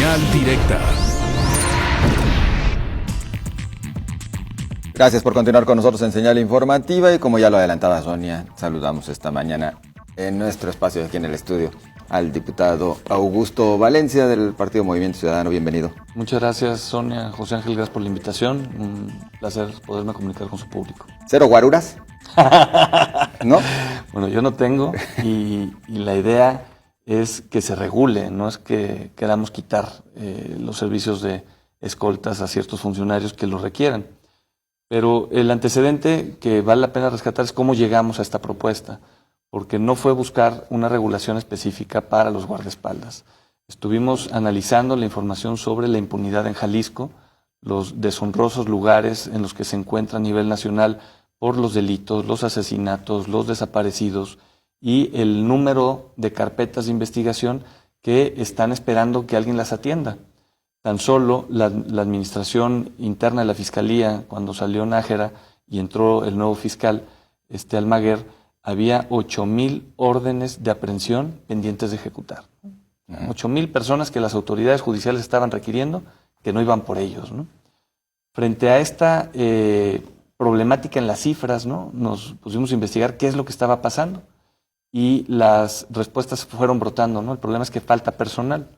Señal Directa. Gracias por continuar con nosotros en Señal Informativa y como ya lo adelantaba Sonia, saludamos esta mañana en nuestro espacio aquí en el estudio al diputado Augusto Valencia del Partido Movimiento Ciudadano. Bienvenido. Muchas gracias, Sonia, José Ángel, gracias por la invitación. Un placer poderme comunicar con su público. ¿Cero guaruras? ¿No? Bueno, yo no tengo y la idea es que se regule, no es que queramos quitar los servicios de escoltas a ciertos funcionarios que lo requieran. Pero el antecedente que vale la pena rescatar es cómo llegamos a esta propuesta, porque no fue buscar una regulación específica para los guardaespaldas. Estuvimos analizando la información sobre la impunidad en Jalisco, los deshonrosos lugares en los que se encuentra a nivel nacional por los delitos, los asesinatos, los desaparecidos y el número de carpetas de investigación que están esperando que alguien las atienda. Tan solo la administración interna de la Fiscalía, cuando salió Nájera y entró el nuevo fiscal, Almaguer, había 8,000 órdenes de aprehensión pendientes de ejecutar. 8,000 personas que las autoridades judiciales estaban requiriendo, que no iban por ellos, ¿no? Frente a esta problemática en las cifras, ¿no?, nos pusimos a investigar qué es lo que estaba pasando y las respuestas fueron brotando, ¿no? El problema es que falta personal.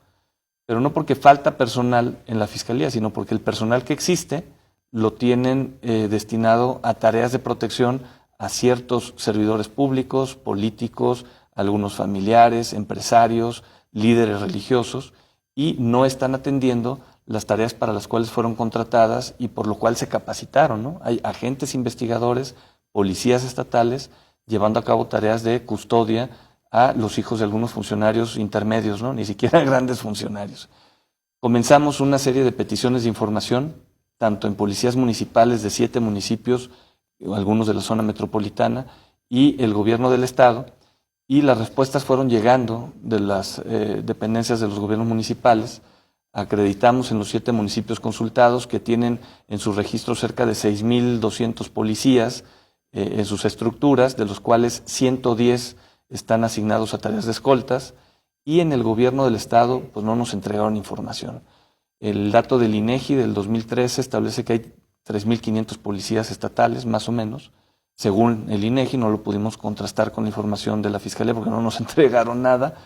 Pero no porque falta personal en la Fiscalía, sino porque el personal que existe lo tienen destinado a tareas de protección a ciertos servidores públicos, políticos, algunos familiares, empresarios, líderes religiosos, y no están atendiendo las tareas para las cuales fueron contratadas y por lo cual se capacitaron, ¿no? Hay agentes investigadores, policías estatales, llevando a cabo tareas de custodia a los hijos de algunos funcionarios intermedios, ¿no?, ni siquiera grandes funcionarios. Comenzamos una serie de peticiones de información, tanto en policías municipales de 7 municipios, algunos de la zona metropolitana, y el gobierno del estado, y las respuestas fueron llegando de las dependencias de los gobiernos municipales. Acreditamos en los 7 municipios consultados que tienen en sus registros cerca de 6,200 policías en sus estructuras, de los cuales 110 están asignados a tareas de escoltas, y en el gobierno del estado pues no nos entregaron información. El dato del INEGI del 2013 establece que hay 3,500 policías estatales, más o menos. Según el INEGI, no lo pudimos contrastar con la información de la Fiscalía porque no nos entregaron nada,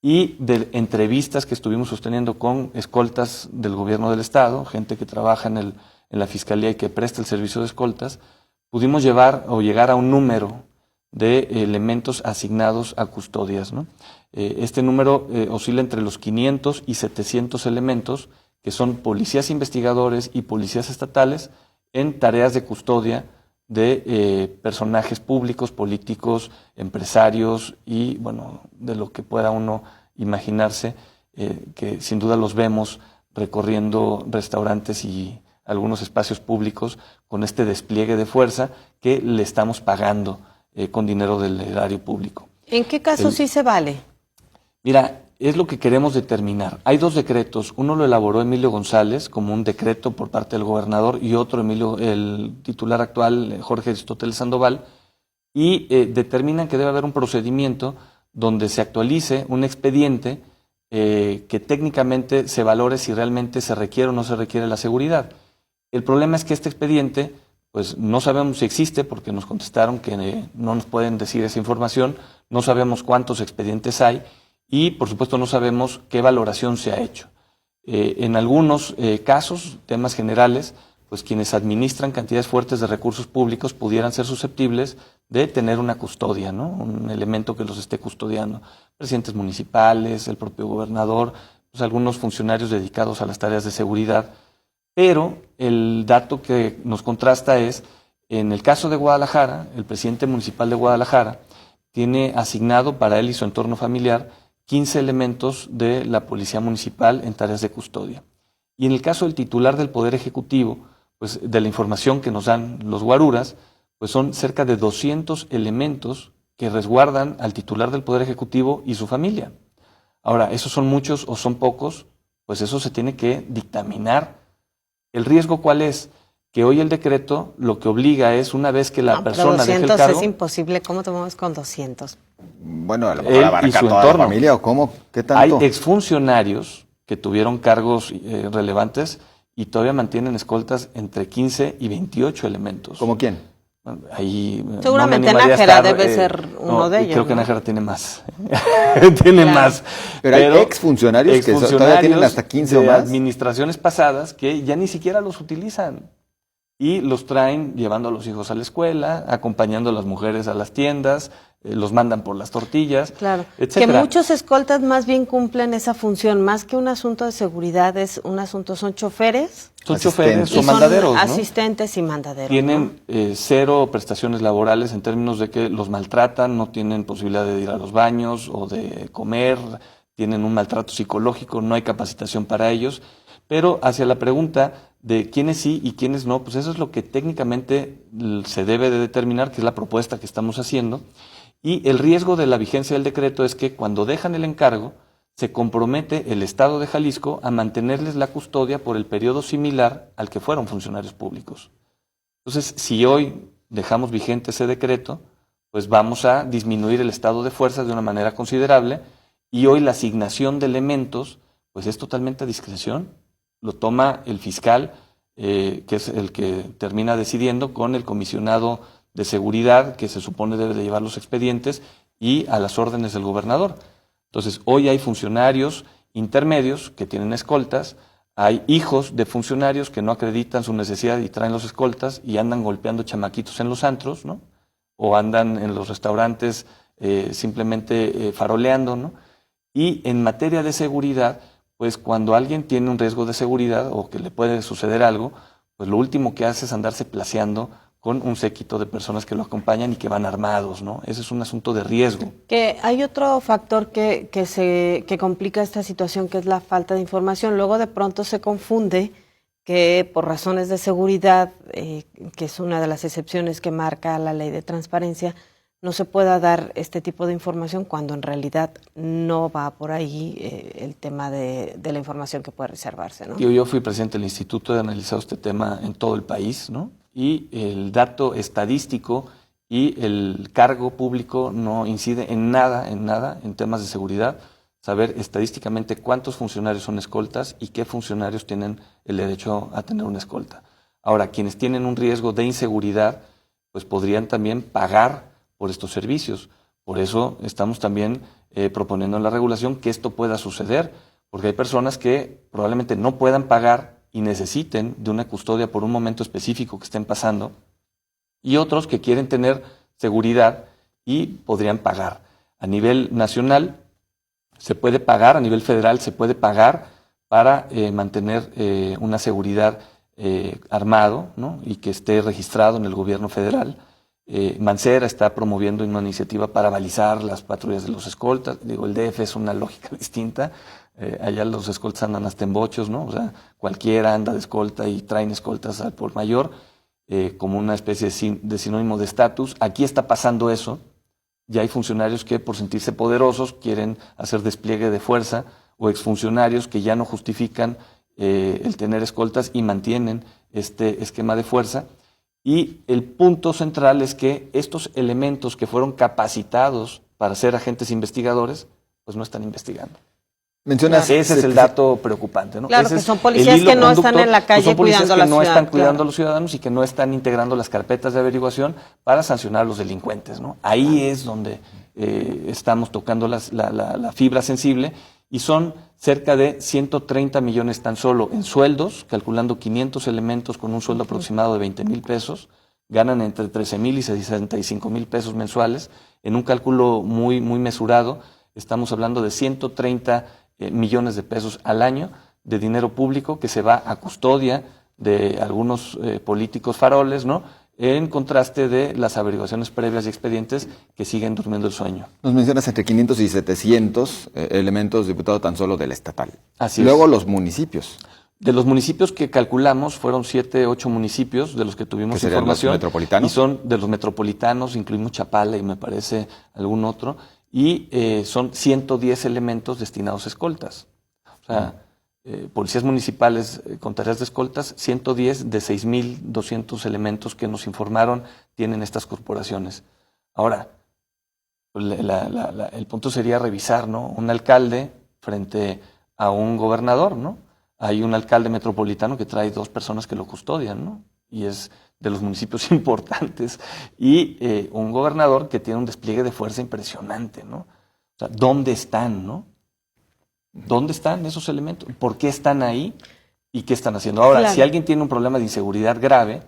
y de entrevistas que estuvimos sosteniendo con escoltas del gobierno del estado, gente que trabaja en la Fiscalía y que presta el servicio de escoltas, pudimos llegar a un número de elementos asignados a custodias, ¿no? Este número oscila entre los 500 y 700 elementos, que son policías investigadores y policías estatales en tareas de custodia de personajes públicos, políticos, empresarios y, bueno, de lo que pueda uno imaginarse, que sin duda los vemos recorriendo restaurantes y algunos espacios públicos con este despliegue de fuerza que le estamos pagando con dinero del erario público. ¿En qué caso sí se vale? Mira, es lo que queremos determinar. Hay 2 decretos. Uno lo elaboró Emilio González como un decreto por parte del gobernador y otro el titular actual, Jorge Aristóteles Sandoval, y determinan que debe haber un procedimiento donde se actualice un expediente que técnicamente se valore si realmente se requiere o no se requiere la seguridad. El problema es que este expediente pues no sabemos si existe porque nos contestaron que no nos pueden decir esa información, no sabemos cuántos expedientes hay y por supuesto no sabemos qué valoración se ha hecho. En algunos casos, temas generales, pues quienes administran cantidades fuertes de recursos públicos pudieran ser susceptibles de tener una custodia, ¿no?, un elemento que los esté custodiando. Presidentes municipales, el propio gobernador, pues algunos funcionarios dedicados a las tareas de seguridad. Pero el dato que nos contrasta es, en el caso de Guadalajara, el presidente municipal de Guadalajara tiene asignado para él y su entorno familiar 15 elementos de la policía municipal en tareas de custodia. Y en el caso del titular del Poder Ejecutivo, pues de la información que nos dan los guaruras, pues son cerca de 200 elementos que resguardan al titular del Poder Ejecutivo y su familia. Ahora, ¿esos son muchos o son pocos? Pues eso se tiene que dictaminar. ¿El riesgo cuál es? Que hoy el decreto lo que obliga es, una vez que la persona deje el cargo... 200 es imposible. ¿Cómo te mueves con 200? Bueno, a lo mejor abarca y su toda entorno. la familia, ¿o cómo? ¿Qué tanto? Hay exfuncionarios que tuvieron cargos relevantes y todavía mantienen escoltas entre 15 y 28 elementos. ¿Cómo quién? Ahí seguramente Nájera debe ser uno de ellos. Creo que ¿no? Nájera tiene más. tiene más. Pero hay exfuncionarios que todavía tienen hasta 15 o más. Administraciones pasadas que ya ni siquiera los utilizan. Y los traen llevando a los hijos a la escuela, acompañando a las mujeres a las tiendas, los mandan por las tortillas, claro, etcétera. Que muchos escoltas más bien cumplen esa función, más que un asunto de seguridad, es un asunto, son choferes. Son choferes o mandaderos, ¿no? Asistentes y mandaderos. Tienen cero prestaciones laborales en términos de que los maltratan, no tienen posibilidad de ir a los baños o de comer, tienen un maltrato psicológico, no hay capacitación para ellos. Pero hacia la pregunta de quiénes sí y quiénes no, pues eso es lo que técnicamente se debe de determinar, que es la propuesta que estamos haciendo. Y el riesgo de la vigencia del decreto es que cuando dejan el encargo, se compromete el Estado de Jalisco a mantenerles la custodia por el periodo similar al que fueron funcionarios públicos. Entonces, si hoy dejamos vigente ese decreto, pues vamos a disminuir el estado de fuerzas de una manera considerable y hoy la asignación de elementos pues es totalmente a discreción. Lo toma el fiscal, que es el que termina decidiendo con el comisionado de seguridad, que se supone debe de llevar los expedientes, y a las órdenes del gobernador. Entonces, hoy hay funcionarios intermedios que tienen escoltas, hay hijos de funcionarios que no acreditan su necesidad y traen los escoltas y andan golpeando chamaquitos en los antros, ¿no? O andan en los restaurantes simplemente faroleando, ¿no? Y en materia de seguridad, pues cuando alguien tiene un riesgo de seguridad o que le puede suceder algo, pues lo último que hace es andarse placeando con un séquito de personas que lo acompañan y que van armados, ¿no? Ese es un asunto de riesgo. Que hay otro factor que complica esta situación, que es la falta de información. Luego de pronto se confunde que por razones de seguridad, que es una de las excepciones que marca la ley de transparencia, no se pueda dar este tipo de información cuando en realidad no va por ahí el tema de la información que puede reservarse, ¿no? Yo fui presidente del instituto, he analizado este tema en todo el país, ¿no? Y el dato estadístico y el cargo público no incide en nada en temas de seguridad. Saber estadísticamente cuántos funcionarios son escoltas y qué funcionarios tienen el derecho a tener una escolta. Ahora, quienes tienen un riesgo de inseguridad, pues podrían también pagar por estos servicios. Por eso estamos también proponiendo en la regulación que esto pueda suceder, porque hay personas que probablemente no puedan pagar y necesiten de una custodia por un momento específico que estén pasando, y otros que quieren tener seguridad y podrían pagar. A nivel nacional se puede pagar, a nivel federal se puede pagar para mantener una seguridad armado, ¿no? Y que esté registrado en el gobierno federal. Mancera está promoviendo una iniciativa para balizar las patrullas de los escoltas. Digo, el DF es una lógica distinta. Allá los escoltas andan hasta en bochos, ¿no? O sea, cualquiera anda de escolta y traen escoltas al por mayor como una especie de sinónimo de estatus. Aquí está pasando eso. Ya hay funcionarios que por sentirse poderosos quieren hacer despliegue de fuerza, o exfuncionarios que ya no justifican el tener escoltas y mantienen este esquema de fuerza. Y el punto central es que estos elementos que fueron capacitados para ser agentes investigadores, pues no están investigando. Mencionas, ese es el dato preocupante, ¿no? Claro, Ese que es son policías que no están en la calle son policías cuidando a la que no ciudad, están cuidando claro. a los ciudadanos y que no están integrando las carpetas de averiguación para sancionar a los delincuentes, ¿no? Ahí es donde estamos tocando la fibra sensible, y son cerca de 130 millones tan solo en sueldos, calculando 500 elementos con un sueldo aproximado de 20,000 pesos, ganan entre 13,000 y 65,000 pesos mensuales. En un cálculo muy, muy mesurado, estamos hablando de 130 millones de pesos al año de dinero público que se va a custodia de algunos políticos faroles, ¿no? En contraste de las averiguaciones previas y expedientes que siguen durmiendo el sueño. Nos mencionas entre 500 y 700 elementos, diputado, tan solo del estatal. Así Luego es. los municipios. De los municipios que calculamos, fueron 7, 8 municipios de los que tuvimos ¿Que serían información. los metropolitanos? Y son de los metropolitanos, incluimos Chapala y me parece algún otro, y son 110 elementos destinados a escoltas. O sea, policías municipales con tareas de escoltas, 110 de 6,200 elementos que nos informaron tienen estas corporaciones. Ahora, el punto sería revisar, ¿no? Un alcalde frente a un gobernador, ¿no? Hay un alcalde metropolitano que trae 2 personas que lo custodian, ¿no? Y es de los municipios importantes, y un gobernador que tiene un despliegue de fuerza impresionante, ¿no? O sea, ¿dónde están, no? ¿Dónde están esos elementos? ¿Por qué están ahí? ¿Y qué están haciendo? Ahora, Claro. si alguien tiene un problema de inseguridad grave,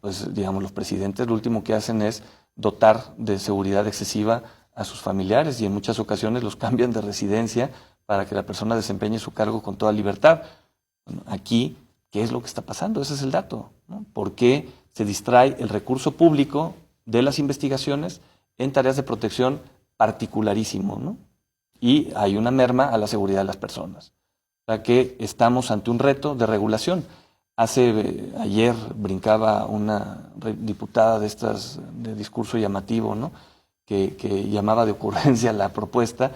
pues, digamos, los presidentes lo último que hacen es dotar de seguridad excesiva a sus familiares, y en muchas ocasiones los cambian de residencia para que la persona desempeñe su cargo con toda libertad. Bueno, aquí, ¿qué es lo que está pasando? Ese es el dato, ¿no? ¿Por qué se distrae el recurso público de las investigaciones en tareas de protección particularísimo, ¿no? Y hay una merma a la seguridad de las personas. O sea que estamos ante un reto de regulación. Ayer brincaba una diputada de estas de discurso llamativo, ¿no? que llamaba de ocurrencia la propuesta,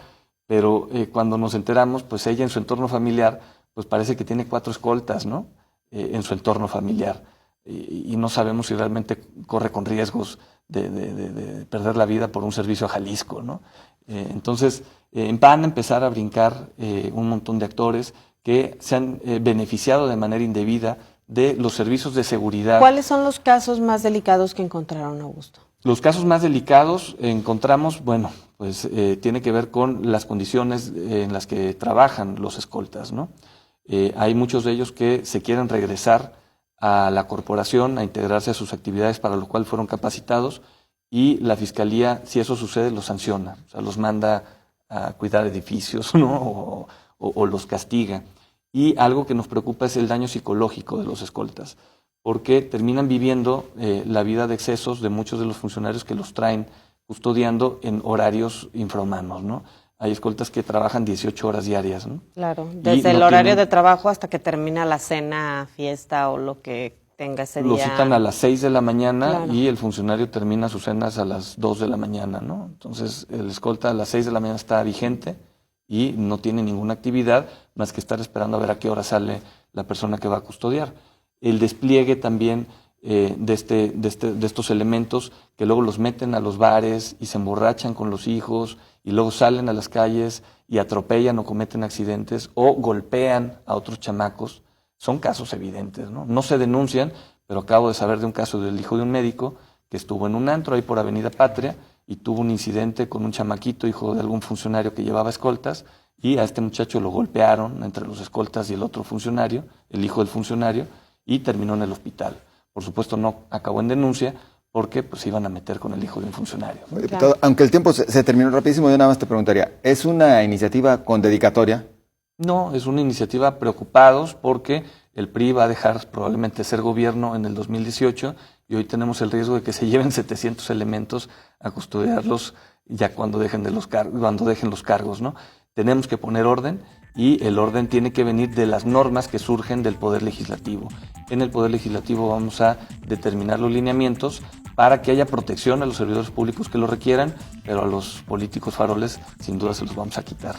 pero cuando nos enteramos, pues ella en su entorno familiar, pues parece que tiene 4 escoltas, ¿no? En su entorno familiar, y no sabemos si realmente corre con riesgos de perder la vida por un servicio a Jalisco, ¿no? Entonces, van a empezar a brincar un montón de actores que se han beneficiado de manera indebida de los servicios de seguridad. ¿Cuáles son los casos más delicados que encontraron, Augusto? Los casos más delicados encontramos, bueno, pues tiene que ver con las condiciones en las que trabajan los escoltas, ¿no? Hay muchos de ellos que se quieren regresar a la corporación, a integrarse a sus actividades para lo cual fueron capacitados, y la Fiscalía, si eso sucede, los sanciona, o sea, los manda a cuidar edificios, ¿no? o los castiga. Y algo que nos preocupa es el daño psicológico de los escoltas, porque terminan viviendo la vida de excesos de muchos de los funcionarios que los traen custodiando en horarios infrahumanos, ¿no? Hay escoltas que trabajan 18 horas diarias, ¿no? Claro, desde el horario de trabajo hasta que termina la cena, fiesta o lo que tenga ese día. Lo citan a las 6 de la mañana, claro, y el funcionario termina sus cenas a las 2 de la mañana, ¿no? Entonces, el escolta a las 6 de la mañana está vigente y no tiene ninguna actividad más que estar esperando a ver a qué hora sale la persona que va a custodiar. El despliegue también de estos elementos que luego los meten a los bares y se emborrachan con los hijos y luego salen a las calles y atropellan o cometen accidentes o golpean a otros chamacos, son casos evidentes, ¿no? No se denuncian, pero acabo de saber de un caso del hijo de un médico que estuvo en un antro ahí por Avenida Patria y tuvo un incidente con un chamaquito, hijo de algún funcionario que llevaba escoltas, y a este muchacho lo golpearon entre los escoltas y el otro funcionario, el hijo del funcionario, y terminó en el hospital. Por supuesto no acabó en denuncia porque pues se iban a meter con el hijo de un funcionario. Diputado, aunque el tiempo se terminó rapidísimo, yo nada más te preguntaría, ¿es una iniciativa con dedicatoria? No, es una iniciativa preocupados porque el PRI va a dejar probablemente ser gobierno en el 2018 y hoy tenemos el riesgo de que se lleven 700 elementos a custodiarlos ya cuando dejen los cargos, ¿no? Tenemos que poner orden, y el orden tiene que venir de las normas que surgen del Poder Legislativo. En el Poder Legislativo vamos a determinar los lineamientos para que haya protección a los servidores públicos que lo requieran, pero a los políticos faroles sin duda se los vamos a quitar.